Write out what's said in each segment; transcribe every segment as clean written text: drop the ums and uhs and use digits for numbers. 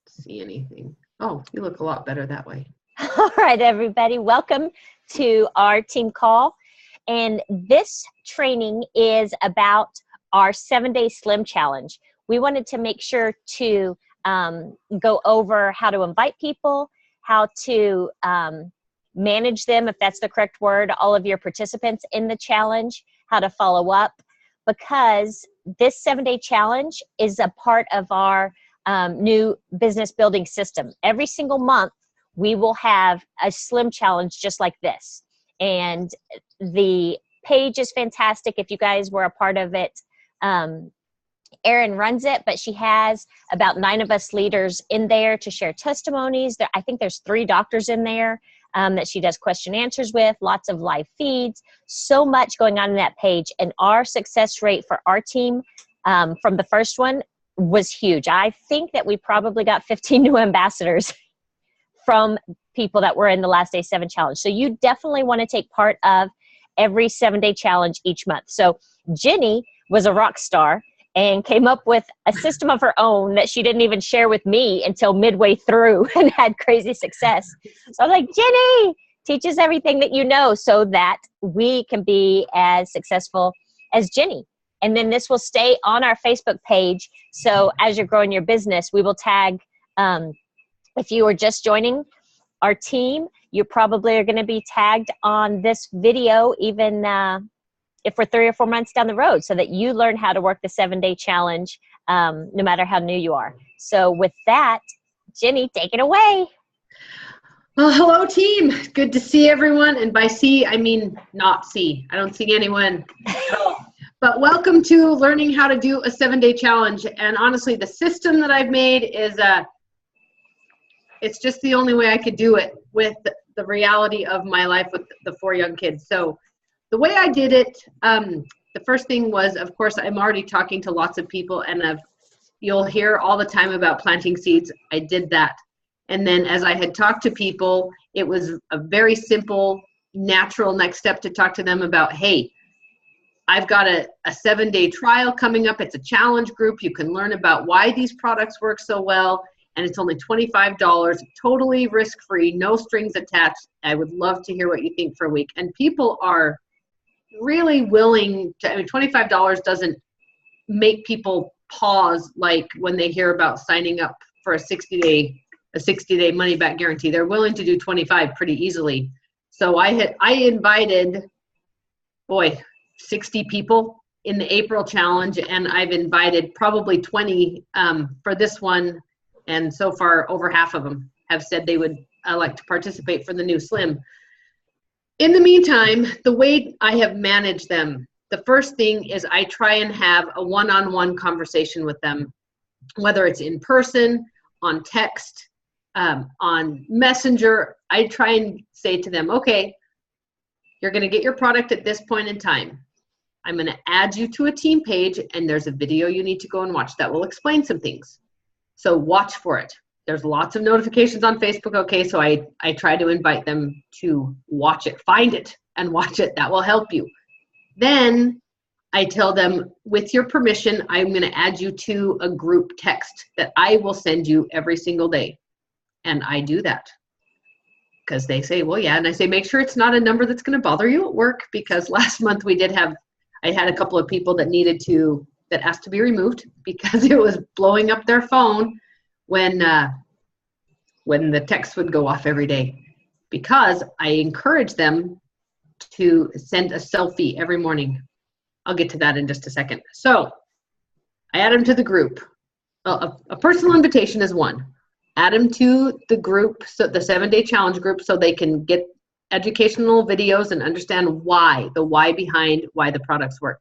See anything. Oh, you look a lot better that way. All right, everybody, welcome to our team call. And this training is about our 7-Day Slim Challenge. We wanted to make sure to go over how to invite people, how to manage them, if that's the correct word, all of your participants in the challenge, how to follow up, because this 7-day challenge is a part of our new business building system. Every single month, we will have a slim challenge just like this. And the page is fantastic. If you guys were a part of it, Erin runs it, but she has about 9 of us leaders in there to share testimonies. I think there's 3 doctors in there that she does question answers with, lots of live feeds, so much going on in that page. And our success rate for our team from the first one was huge. I think that we probably got 15 new ambassadors from people that were in the Last Day 7 challenge. So you definitely want to take part of every 7-day challenge each month. So Jenny was a rock star and came up with a system of her own that she didn't even share with me until midway through and had crazy success. So I was like, Jenny, teach us everything that you know so that we can be as successful as Jenny. And then this will stay on our Facebook page. So as you're growing your business, we will tag, if you are just joining our team, you probably are going to be tagged on this video, even if we're 3 or 4 months down the road, so that you learn how to work the 7-day challenge, no matter how new you are. So with that, Jenny, take it away. Well, hello team. Good to see everyone. And by see, I mean not see. I don't see anyone at all. But welcome to learning how to do a 7-day challenge. And honestly, the system that I've made is, it's just the only way I could do it with the reality of my life with the 4 young kids. So the way I did it, the first thing was, of course, I'm already talking to lots of people, and you'll hear all the time about planting seeds. I did that. And then as I had talked to people, it was a very simple, natural next step to talk to them about, hey, I've got a 7-day trial coming up. It's a challenge group. You can learn about why these products work so well. And it's only $25, totally risk-free, no strings attached. I would love to hear what you think for a week. And people are really willing to, I mean, $25 doesn't make people pause like when they hear about signing up for a 60-day money-back guarantee. They're willing to do 25 pretty easily. So I invited, 60 people in the April challenge, and I've invited probably 20 for this one. And so far, over half of them have said they would like to participate for the new Slim. In the meantime, the way I have managed them, the first thing is I try and have a one-on-one conversation with them, whether it's in person, on text, on Messenger. I try and say to them, okay, you're going to get your product at this point in time. I'm going to add you to a team page, and there's a video you need to go and watch that will explain some things. So watch for it. There's lots of notifications on Facebook. Okay, so I try to invite them to watch it, find it, and watch it. That will help you. Then I tell them, with your permission, I'm going to add you to a group text that I will send you every single day. And I do that because they say, well, yeah. And I say, make sure it's not a number that's going to bother you at work, because last month I had a couple of people that that asked to be removed because it was blowing up their phone when the text would go off every day, because I encourage them to send a selfie every morning. I'll get to that in just a second. So I add them to the group. A personal invitation is one. Add them to the group, so the 7-day challenge group, so they can get educational videos and understand the why behind why the products work.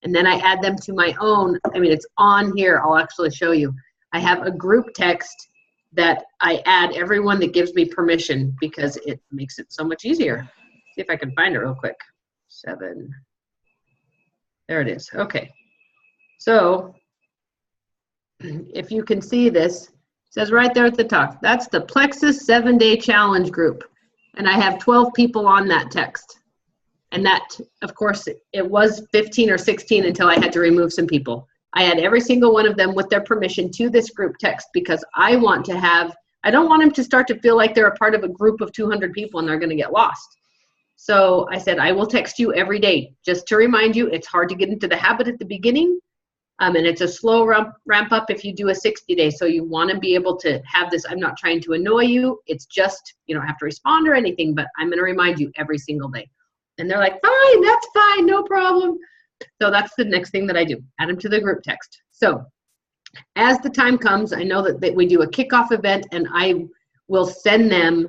And then I add them to my own, it's on here, I'll actually show you. I have a group text that I add everyone that gives me permission, because it makes it so much easier. See if I can find it real quick. 7. There it is. Okay. So if you can see this, it says right there at the top, that's the Plexus 7-day challenge group. And I have 12 people on that text. And that, of course, it was 15 or 16 until I had to remove some people. I add every single one of them with their permission to this group text, because I don't want them to start to feel like they're a part of a group of 200 people and they're going to get lost. So I said, I will text you every day just to remind you. It's hard to get into the habit at the beginning. And it's a slow ramp up if you do a 60-day. So you want to be able to have this. I'm not trying to annoy you. It's just, you don't have to respond or anything, but I'm going to remind you every single day. And they're like, fine, that's fine, no problem. So that's the next thing that I do, add them to the group text. So as the time comes, I know that we do a kickoff event, and I will send them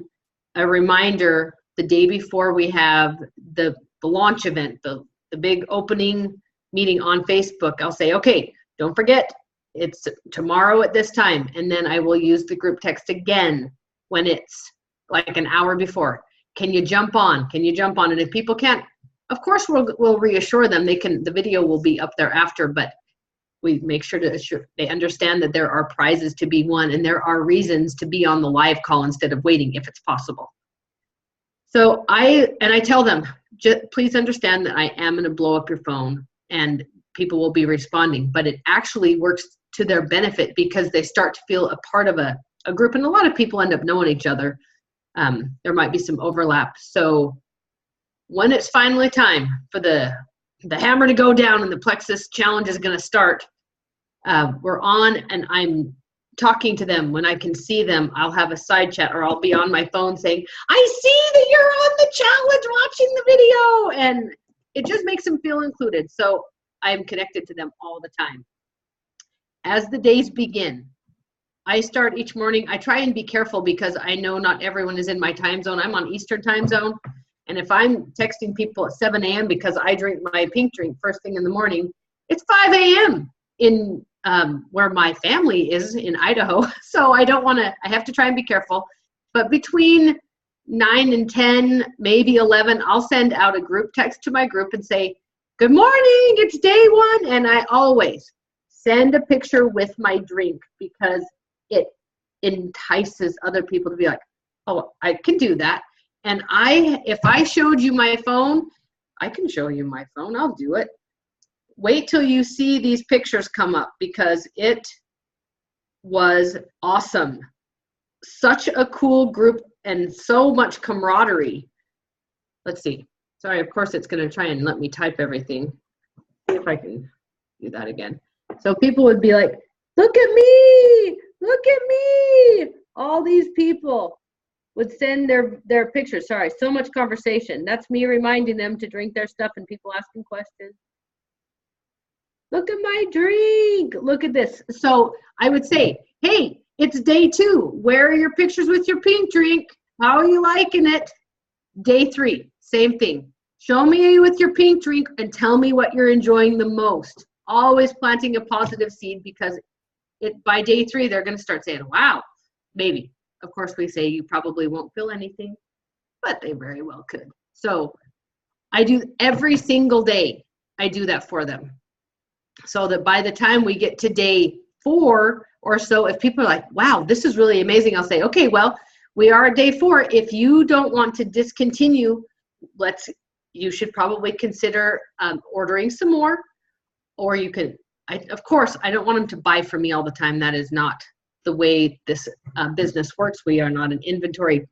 a reminder the day before we have the launch event, the big opening meeting on Facebook. I'll say, okay, don't forget, it's tomorrow at this time. And then I will use the group text again when it's like an hour before. Can you jump on? Can you jump on? And if people can't, of course, we'll reassure them. The video will be up there after, but we make sure they understand that there are prizes to be won, and there are reasons to be on the live call instead of waiting if it's possible. So I tell them, please understand that I am going to blow up your phone and people will be responding, but it actually works to their benefit because they start to feel a part of a group, and a lot of people end up knowing each other. There might be some overlap. So when it's finally time for the hammer to go down and the Plexus challenge is going to start, we're on, and I'm talking to them. When I can see them, I'll have a side chat, or I'll be on my phone saying, I see that you're on the challenge watching the video, and it just makes them feel included. So I'm connected to them all the time. As the days begin, I start each morning. I try and be careful because I know not everyone is in my time zone. I'm on Eastern time zone. And if I'm texting people at 7 a.m. because I drink my pink drink first thing in the morning, it's 5 a.m. in where my family is in Idaho. So I have to try and be careful. But between 9 and 10, maybe 11, I'll send out a group text to my group and say, good morning, it's day one. And I always send a picture with my drink because it entices other people to be like, oh, I can do that. And if I showed you my phone, I can show you my phone, I'll do it. Wait till you see these pictures come up because it was awesome. Such a cool group and so much camaraderie. Let's see. Sorry, of course it's going to try and let me type everything. See if I can do that again. So people would be like, look at me, look at me. All these people would send their pictures. Sorry, so much conversation. That's me reminding them to drink their stuff and people asking questions. Look at my drink. Look at this. So I would say, hey, it's day 2. Where are your pictures with your pink drink? How are you liking it? Day 3, same thing. Show me with your pink drink and tell me what you're enjoying the most. Always planting a positive seed because by day 3, they're going to start saying, wow, maybe. Of course, we say you probably won't feel anything, but they very well could. So I do every single day. I do that for them. So that by the time we get to day 4 or so, if people are like, wow, this is really amazing, I'll say, okay, well, we are at day 4. If you don't want to discontinue, you should probably consider ordering some more, or you can, of course, I don't want them to buy from me all the time. That is not the way this business works. We are not an inventory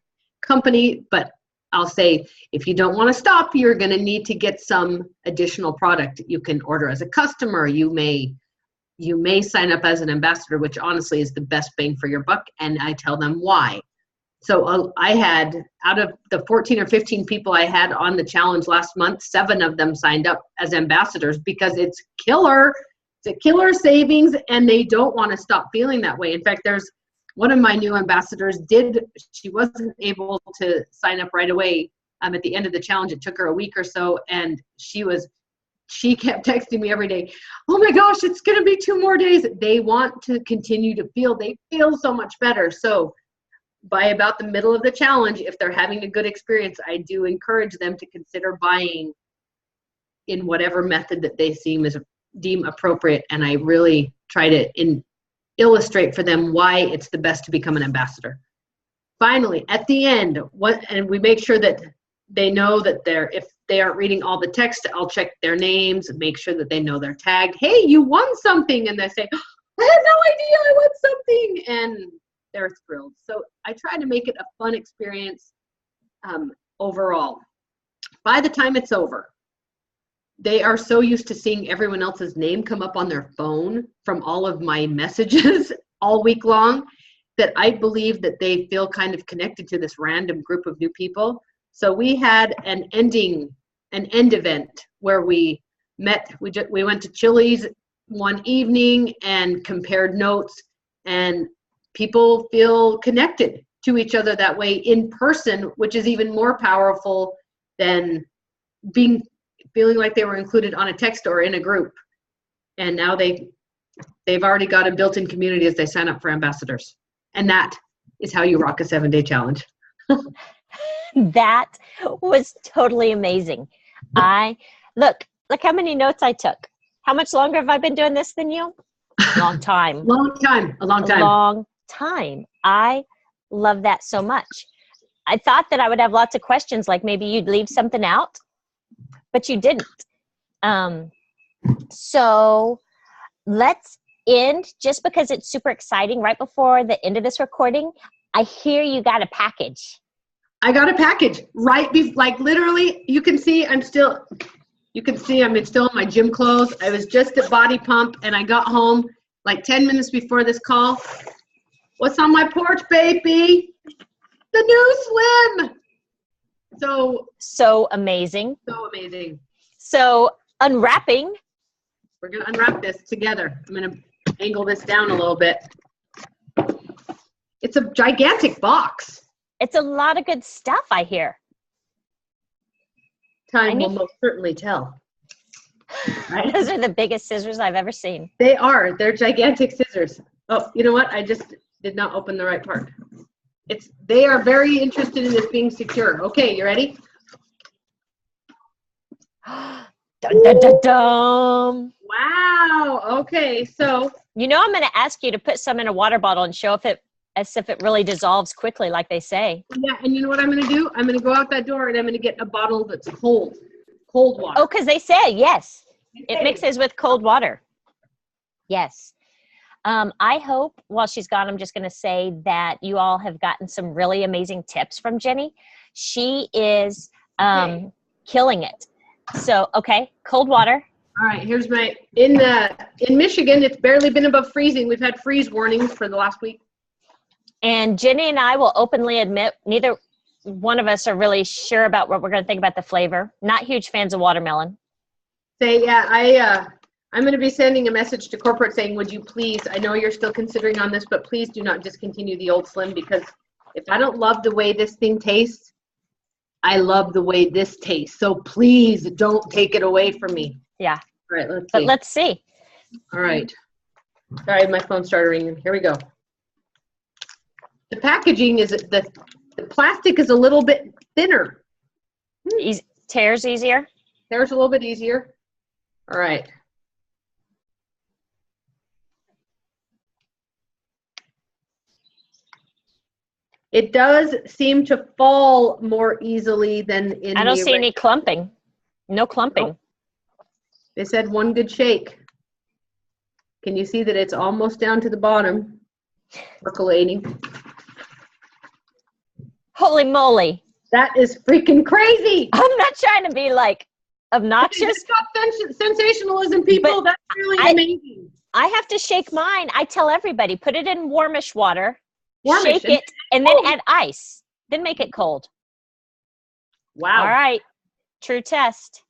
company, but I'll say, if you don't want to stop, you're going to need to get some additional product. You can order as a customer. You may sign up as an ambassador, which honestly is the best bang for your buck. And I tell them why. So I had, out of the 14 or 15 people I had on the challenge last month, 7 of them signed up as ambassadors because it's killer. It's a killer savings, and they don't want to stop feeling that way. In fact, there's one of my new ambassadors she wasn't able to sign up right away at the end of the challenge. It took her a week or so, and she kept texting me every day, oh my gosh, it's going to be 2 more days. They want to continue to they feel so much better. So by about the middle of the challenge, if they're having a good experience, I do encourage them to consider buying in whatever method that they deem appropriate. And I really try to illustrate for them why it's the best to become an ambassador. Finally, at the end, and we make sure that they know that if they aren't reading all the text, I'll check their names, make sure that they know their tag. Hey, you won something. And they say, I had no idea I won something. And they're thrilled. So I try to make it a fun experience overall. By the time it's over, they are so used to seeing everyone else's name come up on their phone from all of my messages all week long that I believe that they feel kind of connected to this random group of new people. So we had an end event where we met. We went to Chili's one evening and compared notes, and people feel connected to each other that way in person, which is even more powerful than feeling like they were included on a text or in a group. And now they've already got a built-in community as they sign up for ambassadors. And that is how you rock a 7-day challenge. That was totally amazing. Look how many notes I took. How much longer have I been doing this than you? Long time. A long time. A long time. I love that so much. I thought that I would have lots of questions, like maybe you'd leave something out, but you didn't. So let's end, just because it's super exciting. Right before the end of this recording, I hear you got a package. I got a package like literally, you can see I'm still in my gym clothes. I was just at Body Pump and I got home like 10 minutes before this call. What's on my porch, baby? The new Slim. So amazing. So amazing. So unwrapping. We're going to unwrap this together. I'm going to angle this down a little bit. It's a gigantic box. It's a lot of good stuff, I hear. Time will most certainly tell. Right? Those are the biggest scissors I've ever seen. They are. They're gigantic scissors. Oh, you know what? I just did not open the right part. They are very interested in this being secure. Okay, you ready? Dun, dun, dun, dun. Wow. Okay, so. I'm going to ask you to put some in a water bottle and show as if it really dissolves quickly, like they say. Yeah, and you know what I'm going to do? I'm going to go out that door and I'm going to get a bottle that's cold water. Oh, because they say, yes, it mixes with cold water. Yes. I hope, while she's gone, I'm just going to say that you all have gotten some really amazing tips from Jenny. She is killing it. So, okay, cold water. All right, here's in Michigan, it's barely been above freezing. We've had freeze warnings for the last week. And Jenny and I will openly admit, neither one of us are really sure about what we're going to think about the flavor. Not huge fans of watermelon. I'm going to be sending a message to corporate saying, would you please, I know you're still considering on this, but please do not discontinue the old Slim, because if I don't love the way this thing tastes, I love the way this tastes. So please don't take it away from me. Yeah. All right, let's see. But let's see. All right. Sorry, my phone started ringing. Here we go. The packaging the plastic is a little bit thinner. Tears easier? Tears a little bit easier. All right. It does seem to fall more easily than in I don't see any clumping. No clumping. Nope. They said one good shake. Can you see that it's almost down to the bottom? Percolating. Holy moly. That is freaking crazy. I'm not trying to be like obnoxious. It's got sensationalism, people. That's really amazing. I have to shake mine. I tell everybody, put it in warmish water, shake it, and then add ice. Then make it cold. Wow. All right. True test.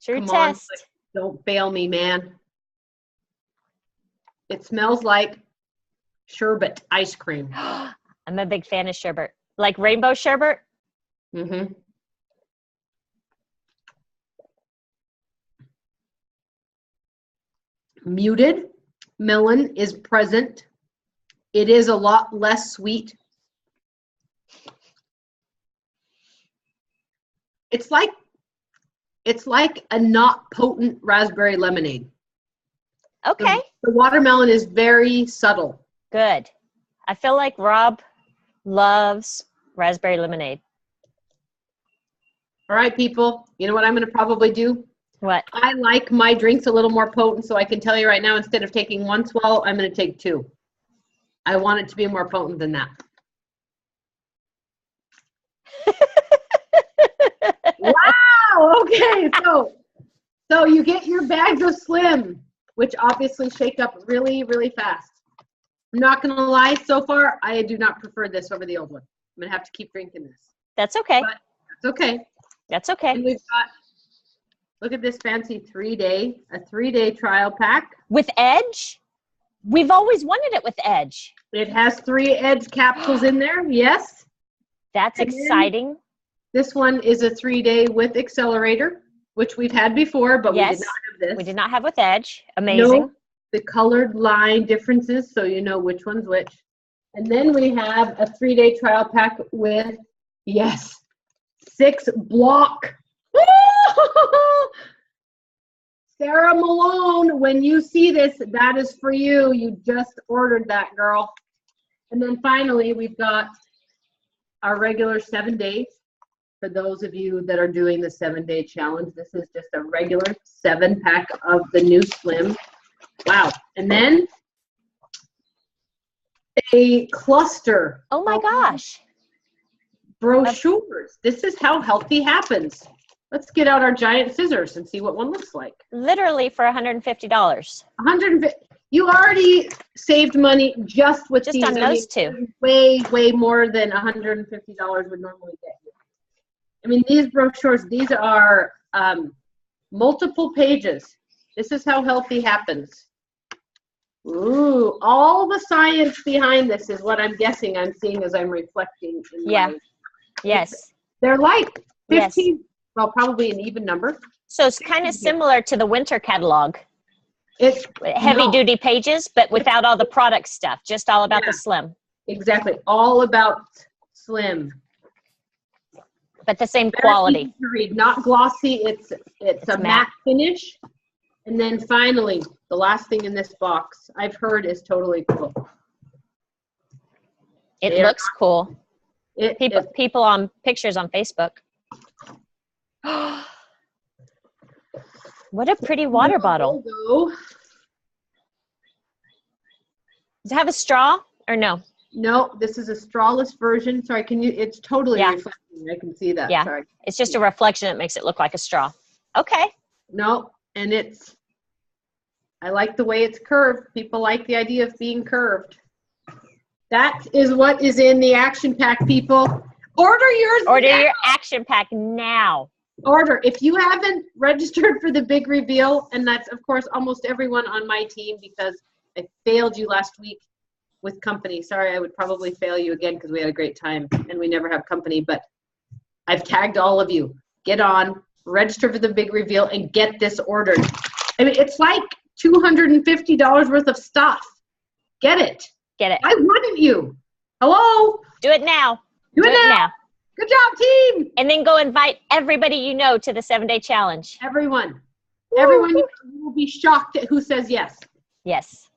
True test. Don't fail me, man. It smells like sherbet ice cream. I'm a big fan of sherbet. Like rainbow sherbet? Mm-hmm. Muted melon is present. It is a lot less sweet. It's like a not potent raspberry lemonade. Okay. The watermelon is very subtle. Good. I feel like Rob loves raspberry lemonade. All right, people, you know what I'm going to probably do? What? I like my drinks a little more potent, so I can tell you right now, instead of taking 1 swallow, I'm going to take 2. I want it to be more potent than that. Wow, okay, so you get your bags of Slim, which obviously shake up really, really fast. I'm not going to lie, so far, I do not prefer this over the old one. I'm going to have to keep drinking this. That's okay. But that's okay. That's okay. And we've got, look at this fancy 3-day trial pack. With Edge? We've always wanted it with Edge. It has 3 Edge capsules in there, yes. That's And then exciting. This one is a 3-day with Accelerator, which we've had before, but Yes. we did not have this. We did not have with Edge. Amazing. No, the colored line differences, so you know which one's which. And then we have a 3-day trial pack with, yes, 6 block. Sarah Malone, when you see this, that is for you. You just ordered that, girl. And then finally, we've got our regular 7 days. For those of you that are doing the 7-day challenge, this is just a regular 7-pack of the new Slim. Wow. And then a cluster. Oh my gosh. Brochures. This is how healthy happens. Let's get out our giant scissors and see what one looks like. Literally for $150. 150. You already saved money just with Just these. on those 2. Way more than $150 would normally get you. I mean, these brochures, these are multiple pages. This is how healthy happens. Ooh, all the science behind this is what I'm guessing I'm seeing as I'm reflecting. Yes. They're like 15, Yes. well, probably an even number. So it's kind of similar to the winter catalog. It's Heavy duty pages, but without all the product stuff, just all about the Slim. Exactly. All about Slim. But the same Very quality. easy to read, not glossy. It's a matte finish. And then finally, the last thing in this box I've heard is totally cool. It looks cool. People People on pictures on Facebook. What a pretty water bottle. Logo. Does it have a straw or no? No, this is a strawless version. Sorry, can you? It's totally reflecting. I can see that. Yeah. Sorry. It's just a reflection that makes it look like a straw. Okay. No, and I like the way it's curved. People like the idea of being curved. That is what is in the action pack, people. Order yours now. Order your action pack now. Order. If you haven't registered for the big reveal, and that's, of course, almost everyone on my team because I failed you last week with company. Sorry, I would probably fail you again because we had a great time and we never have company, but I've tagged all of you. Get on, register for the big reveal, and get this ordered. I mean, it's like $250 worth of stuff. Get it. Get it. Why wouldn't you? Hello? Do it now. Do it now. Good job, team. And then go invite everybody you know to the 7-day challenge. Everyone. Woo. Everyone, you will be shocked at who says yes. Yes.